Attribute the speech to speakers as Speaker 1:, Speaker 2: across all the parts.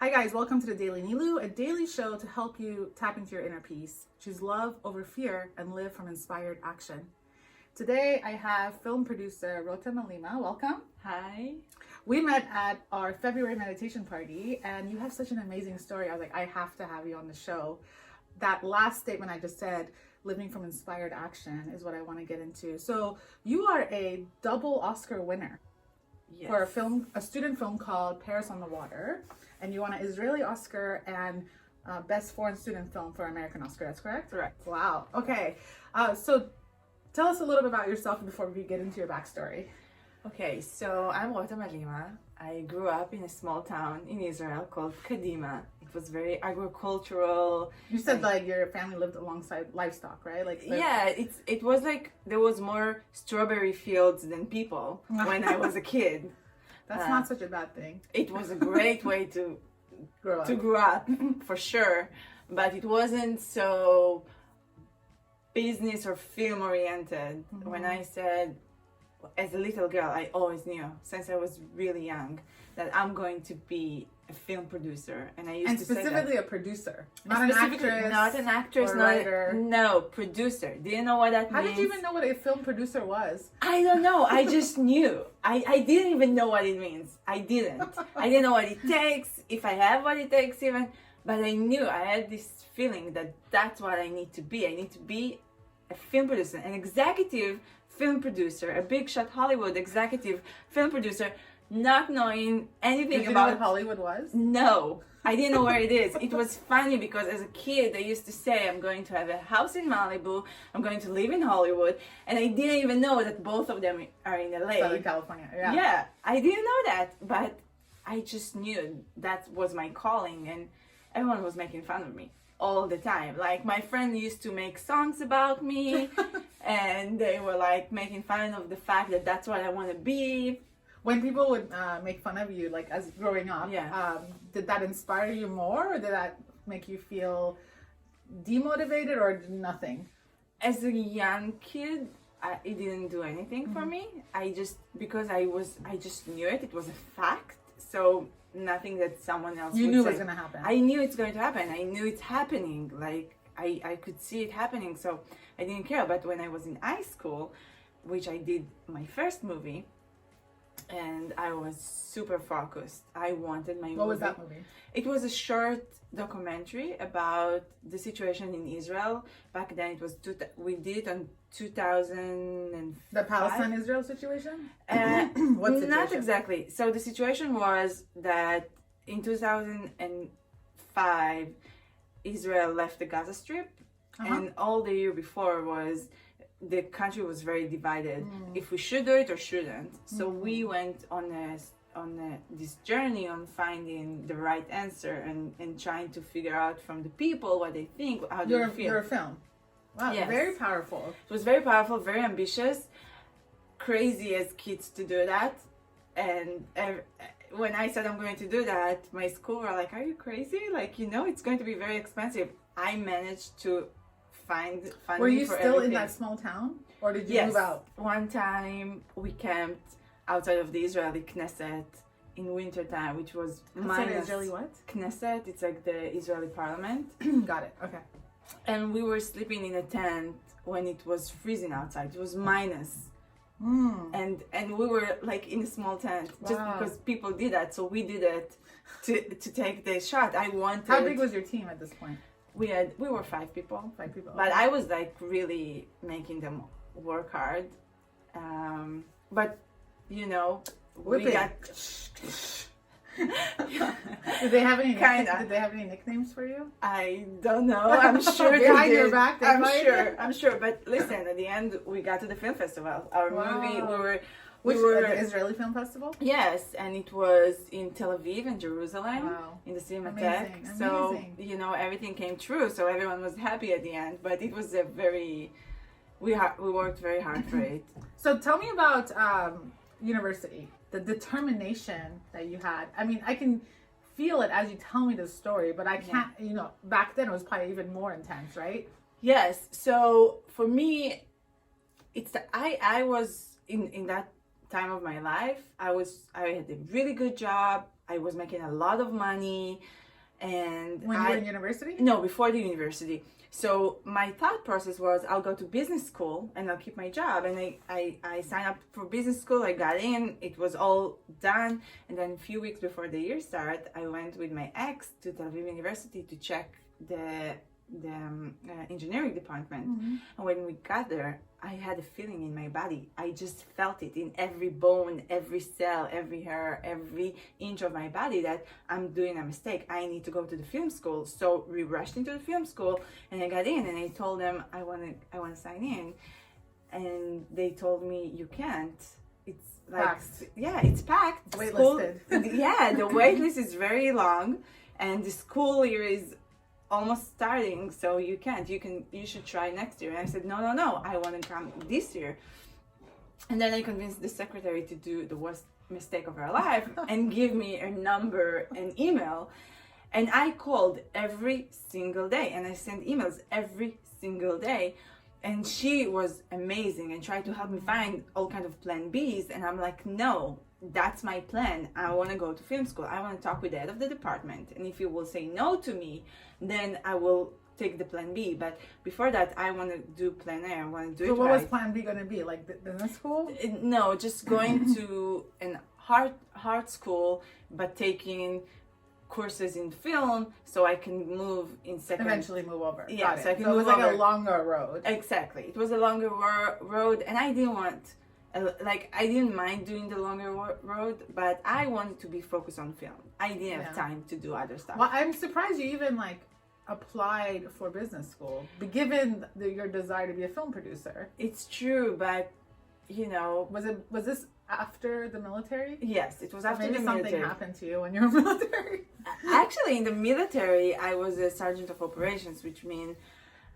Speaker 1: Hi guys, welcome to the Daily Neloo, a daily show to help you tap into your inner peace, choose love over fear, and live from inspired action. Today I have film producer Rotem Alima. Welcome.
Speaker 2: Hi.
Speaker 1: We met at our February meditation party, and you have such an amazing story. I was like, I have to have you on the show. That last statement I just said, living from inspired action, is what I want to get into. So you are a double Oscar winner.
Speaker 2: Yes.
Speaker 1: For a student film called Paris on the Water, and you won an Israeli Oscar and Best Foreign Student Film for American Oscar. That's correct?
Speaker 2: Correct.
Speaker 1: Wow. Okay. So tell us a little bit about yourself before we get into your backstory.
Speaker 2: Okay, so I'm Rotem Alima. I grew up in a small town in Israel called Kadima. It was very agricultural.
Speaker 1: You said like your family lived alongside livestock, right?
Speaker 2: Yeah, it was like there was more strawberry fields than people when I was a kid.
Speaker 1: That's not such a bad thing.
Speaker 2: It was a great way to
Speaker 1: grow
Speaker 2: up for sure, but it wasn't so business or film oriented. Mm-hmm. When I said, as a little girl, I always knew since I was really young that I'm going to be a film producer, and I used to say that.
Speaker 1: Specifically a producer, not an actress,
Speaker 2: or
Speaker 1: not writer.
Speaker 2: No, producer. Do you know what that means?
Speaker 1: How did you even know what a film producer was?
Speaker 2: I don't know. I just knew. I didn't even know what it means. I didn't know what it takes, if I have what it takes even, but I knew. I had this feeling that that's what I need to be. I need to be a film producer, an executive film producer, a big shot Hollywood executive film producer, not knowing anything
Speaker 1: Did you
Speaker 2: about
Speaker 1: know what Hollywood was?
Speaker 2: No, I didn't know where it is. It was funny because as a kid I used to say I'm going to have a house in Malibu, I'm going to live in Hollywood, and I didn't even know that both of them are in LA.
Speaker 1: Southern California, yeah.
Speaker 2: Yeah, I didn't know that, but I just knew that was my calling, and everyone was making fun of me all the time. Like my friend used to make songs about me and they were like making fun of the fact that that's what I want to be.
Speaker 1: When people would make fun of you, like as growing up, did that inspire you more, or did that make you feel demotivated, or nothing?
Speaker 2: As a young kid, it didn't do anything for me. Because I just knew it. It was a fact. So nothing that someone else
Speaker 1: you
Speaker 2: would
Speaker 1: knew
Speaker 2: say.
Speaker 1: was going to happen.
Speaker 2: I knew it's going to happen. I knew it's happening. Like I could see it happening. So I didn't care. But when I was in high school, which I did my first movie, and I was super focused. I wanted my movie.
Speaker 1: What was that movie?
Speaker 2: It was a short documentary about the situation in Israel. Back then it was, we did it on 2005.
Speaker 1: The Palestine-Israel situation?
Speaker 2: What situation? Not exactly. So the situation was that in 2005, Israel left the Gaza Strip, and all the year before was the country was very divided if we should do it or shouldn't. So we went on this journey on finding the right answer and trying to figure out from the people what they think, how they feel.
Speaker 1: Your film. Wow, yes. Very powerful.
Speaker 2: It was very powerful, very ambitious, crazy as kids to do that. And when I said I'm going to do that, my school were like, are you crazy? Like, it's going to be very expensive. I managed to find funding.
Speaker 1: Were you
Speaker 2: for
Speaker 1: still
Speaker 2: everything.
Speaker 1: In that small town, or did you move out?
Speaker 2: One time we camped outside of the Israeli Knesset in winter time, which was minus.
Speaker 1: Israeli what?
Speaker 2: Knesset. It's like the Israeli parliament.
Speaker 1: Got it. Okay.
Speaker 2: And we were sleeping in a tent when it was freezing outside. It was minus. And we were like in a small tent just because people did that. So we did it to take the shot. I wanted.
Speaker 1: How big was your team at this point?
Speaker 2: We were 5 people.
Speaker 1: 5 people.
Speaker 2: But I was like really making them work hard. But we got.
Speaker 1: Did they have any? Did they have any nicknames for you?
Speaker 2: I don't know. I'm sure
Speaker 1: behind your back.
Speaker 2: I'm sure. But listen, at the end, we got to the film festival. Our movie. We were
Speaker 1: the Israeli Film Festival?
Speaker 2: Yes, and it was in Tel Aviv and Jerusalem, in the Cinematheque.
Speaker 1: Amazing.
Speaker 2: So everything came true. So everyone was happy at the end. But it was a very, we worked very hard for it.
Speaker 1: So tell me about university, the determination that you had. I mean, I can feel it as you tell me the story, but I can't. Back then it was probably even more intense, right?
Speaker 2: Yes. So for me, I was in that time of my life. I had a really good job. I was making a lot of money. And
Speaker 1: When you were in university?
Speaker 2: No, before the university. So my thought process was, I'll go to business school and I'll keep my job. And I signed up for business school. I got in. It was all done. And then a few weeks before the year started, I went with my ex to Tel Aviv University to check the engineering department. And when we got there, I had a feeling in my body. I just felt it in every bone, every cell, every hair, every inch of my body that I'm doing a mistake. I need to go to the film school. So we rushed into the film school, and I got in, and I told them I want to sign in, and they told me you can't. It's like
Speaker 1: Packed.
Speaker 2: Yeah, it's packed.
Speaker 1: Waitlisted.
Speaker 2: Yeah, the wait list is very long, and the school year is almost starting, so you can't. You should try next year. And I said, no, I want to come this year. And then I convinced the secretary to do the worst mistake of her life and give me a number and email. And I called every single day, and I sent emails every single day. And she was amazing and tried to help me find all kind of plan Bs. And I'm like, no, that's my plan. I want to go to film school. I want to talk with the head of the department. And if you will say no to me, then I will take the plan B. But before that, I want to do plan A. I want to do it
Speaker 1: So what
Speaker 2: right.
Speaker 1: was plan B going to be? Like business school?
Speaker 2: No, just going to an art school, but taking courses in film so I can move in second.
Speaker 1: Eventually move over.
Speaker 2: Yeah,
Speaker 1: Got it.
Speaker 2: so I can
Speaker 1: it was
Speaker 2: move
Speaker 1: like
Speaker 2: over.
Speaker 1: a longer road.
Speaker 2: Exactly. It was a longer road, and I didn't want, I didn't mind doing the longer road, but I wanted to be focused on film. I didn't have time to do other stuff.
Speaker 1: Well, I'm surprised you even applied for business school, given your desire to be a film producer.
Speaker 2: It's true, but
Speaker 1: was this after the military?
Speaker 2: Yes, it was after
Speaker 1: Maybe
Speaker 2: the
Speaker 1: something
Speaker 2: military.
Speaker 1: happened to you when you were military.
Speaker 2: Actually, in the military, I was a sergeant of operations, which means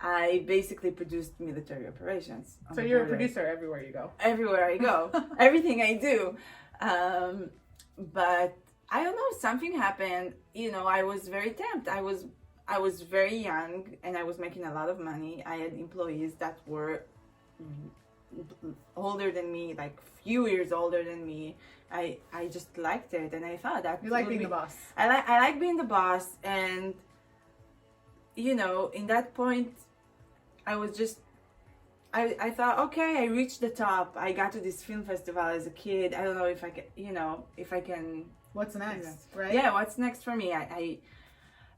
Speaker 2: I basically produced military operations.
Speaker 1: So you're a producer everywhere you go.
Speaker 2: Everywhere I go, everything I do. But I don't know, something happened. I was very tempted. I was very young, and I was making a lot of money. I had employees that were older than me, like few years older than me. I just liked it, and I thought that
Speaker 1: You like being the boss.
Speaker 2: I like being the boss, and in that point, I was just I thought, okay, I reached the top. I got to this film festival as a kid. I don't know if I can, if I can.
Speaker 1: What's next, right?
Speaker 2: Yeah, what's next for me?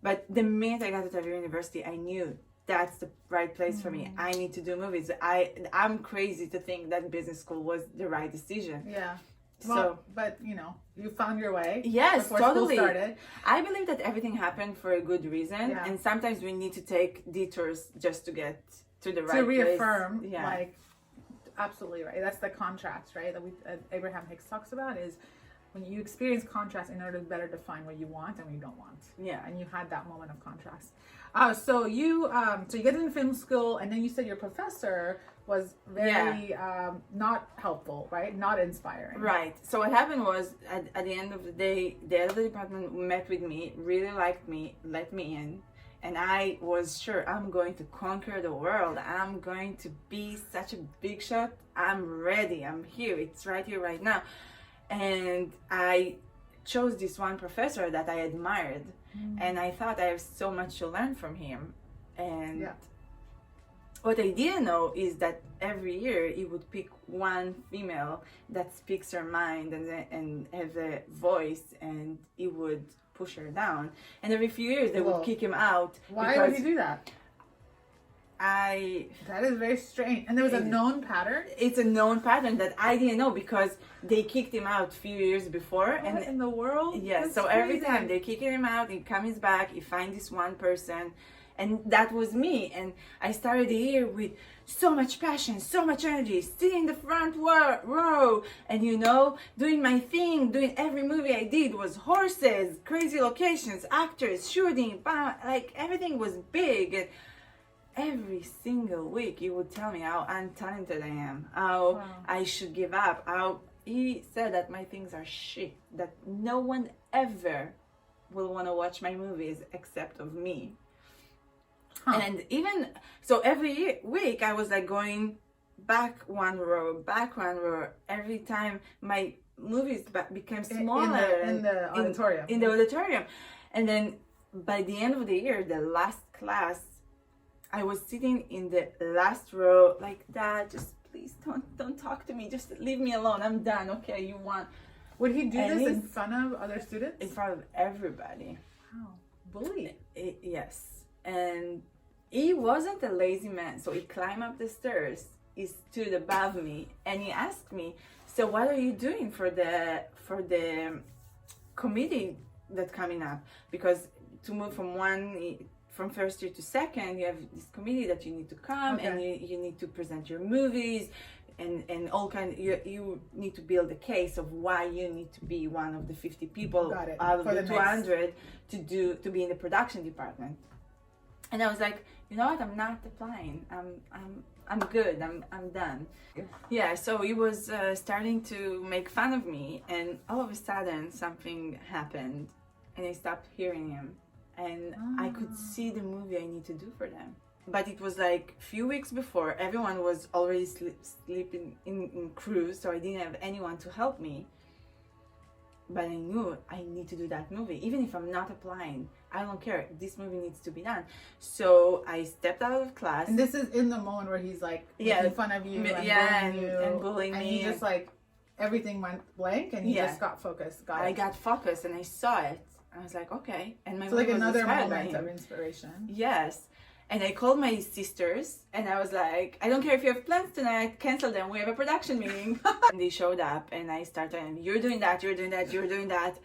Speaker 2: But the minute I got to Tel Aviv University, I knew that's the right place for me. I need to do movies. I'm crazy to think that business school was the right decision.
Speaker 1: Yeah. Well, but you found your way.
Speaker 2: Yes,
Speaker 1: before
Speaker 2: totally.
Speaker 1: School started.
Speaker 2: I believe that everything happened for a good reason,
Speaker 1: Yeah.
Speaker 2: and sometimes we need to take detours just to get to the right
Speaker 1: To reaffirm,
Speaker 2: place. Yeah.
Speaker 1: Absolutely right. That's the contrast, right? That Abraham Hicks talks about is when you experience contrast in order to better define what you want and what you don't want.
Speaker 2: Yeah.
Speaker 1: And you had that moment of contrast. So you get into film school, and then you said your professor was very not helpful, right? Not inspiring.
Speaker 2: Right. So what happened was, at the end of the day, the head of the department met with me, really liked me, let me in. And I was sure I'm going to conquer the world. I'm going to be such a big shot. I'm ready. I'm here. It's right here, right now. And I chose this one professor that I admired. And I thought I have so much to learn from him. And what I didn't know is that every year he would pick one female that speaks her mind and have a voice, and he would push her down. And every few years they would kick him out.
Speaker 1: Why would he do that?
Speaker 2: That
Speaker 1: is very strange. And there was a known pattern?
Speaker 2: It's a known pattern that I didn't know, because they kicked him out a few years before.
Speaker 1: What
Speaker 2: and
Speaker 1: in the world?
Speaker 2: Yeah,
Speaker 1: That's
Speaker 2: so
Speaker 1: crazy.
Speaker 2: every time they kick him out, he comes back, he finds this one person, and that was me. And I started the year with so much passion, so much energy, sitting in the front row, and doing my thing. Doing every movie I did was horses, crazy locations, actors, shooting, like everything was big. And every single week he would tell me how untalented I am, how I should give up, how he said that my things are shit, that no one ever will want to watch my movies except of me. And even so, every week I was like going back one row. Every time my movies became smaller
Speaker 1: in the auditorium.
Speaker 2: In the auditorium. And then by the end of the year, the last class, I was sitting in the last row like that. Just please don't talk to me. Just leave me alone. I'm done. Okay, you want.
Speaker 1: Would he do
Speaker 2: And
Speaker 1: this in front of other students?
Speaker 2: In front of everybody.
Speaker 1: Wow. Bully.
Speaker 2: Yes. And he wasn't a lazy man. So he climbed up the stairs. He stood above me and he asked me, so what are you doing for the committee that's coming up? Because to move from first year to second, you have this committee that you need to come and you need to present your movies and all kind. You need to build a case of why you need to be one of the 50 people out of the 200 to be in the production department. And I was like, you know what? I'm not applying. I'm good. I'm done. Yeah. So he was starting to make fun of me, and all of a sudden something happened, and I stopped hearing him. And I could see the movie I need to do for them. But it was like a few weeks before, everyone was already sleeping in cruise, so I didn't have anyone to help me. But I knew I need to do that movie. Even if I'm not applying, I don't care. This movie needs to be done. So I stepped out of class.
Speaker 1: And this is in the moment where he's like making fun of you
Speaker 2: and bullying me.
Speaker 1: And you just like, everything went blank and you just got focused.
Speaker 2: I got focused and I saw it. I was like, okay. And my
Speaker 1: so like
Speaker 2: was
Speaker 1: another moment of inspiration.
Speaker 2: Yes. And I called my sisters and I was like, I don't care if you have plans tonight, cancel them. We have a production meeting. And they showed up and I started, you're doing that, you're doing that, you're doing that.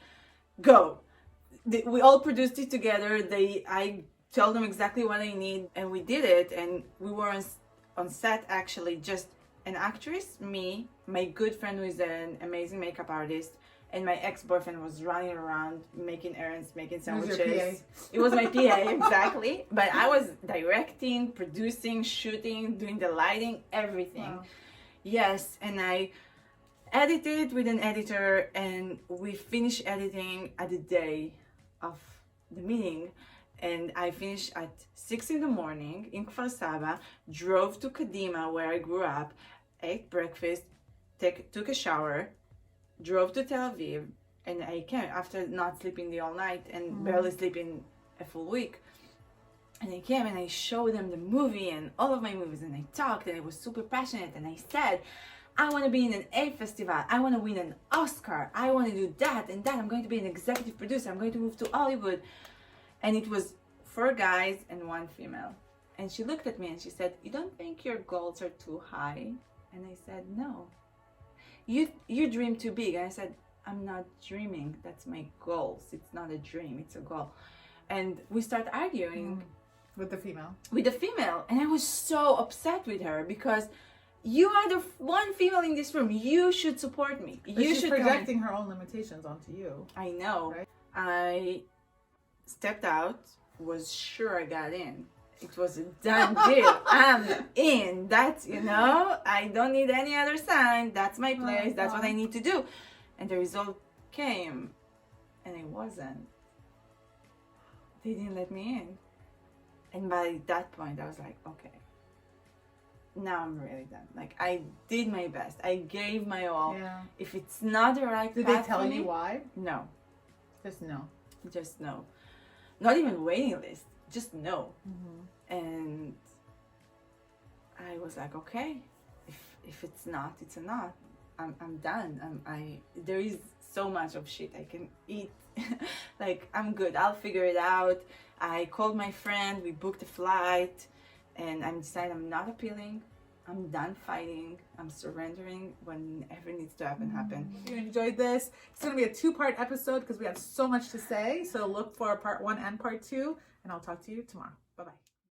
Speaker 2: Go. We all produced it together. I told them exactly what I need and we did it. And we were on set actually, just an actress, me, my good friend who is an amazing makeup artist, and my ex-boyfriend was running around making errands, making sandwiches. It was my PA, exactly. But I was directing, producing, shooting, doing the lighting, everything. Wow. Yes, and I edited with an editor, and we finished editing at the day of the meeting. And I finished at 6 in the morning in Kfar Saba, drove to Kadima, where I grew up, ate breakfast, took a shower, drove to Tel Aviv, and I came after not sleeping the all night and barely sleeping a full week. And I came and I showed them the movie and all of my movies, and I talked and I was super passionate, and I said, I want to be in an A festival, I want to win an Oscar, I want to do that and that, I'm going to be an executive producer, I'm going to move to Hollywood. And it was 4 guys and 1 female. And she looked at me and she said, you don't think your goals are too high? And I said, no. You dream too big. And I said, I'm not dreaming. That's my goals. It's not a dream. It's a goal. And we start arguing
Speaker 1: with the female.
Speaker 2: And I was so upset with her because you are the one female in this room. You should support me.
Speaker 1: But she's projecting her own limitations onto you.
Speaker 2: I know. Right? I stepped out. Was sure I got in. It was a done deal. I'm in. That's, I don't need any other sign. That's my place. That's what I need to do. And the result came and I wasn't. They didn't let me in. And by that point, I was like, okay, now I'm really done. Like, I did my best. I gave my all. Yeah. If it's not the right
Speaker 1: Did
Speaker 2: path
Speaker 1: they tell
Speaker 2: for me,
Speaker 1: you why?
Speaker 2: No.
Speaker 1: Just no.
Speaker 2: Just no. Not even waiting list. Just no. And I was like, okay, if it's not, it's a not. I'm done. There is so much of shit I can eat. Like, I'm good. I'll figure it out. I called my friend. We booked a flight, and I decided I'm not appealing. I'm done fighting. I'm surrendering. Whenever needs to happen.
Speaker 1: If you enjoyed this, it's going to be a 2-part episode because we have so much to say. So look for part 1 and part 2, and I'll talk to you tomorrow. Bye-bye.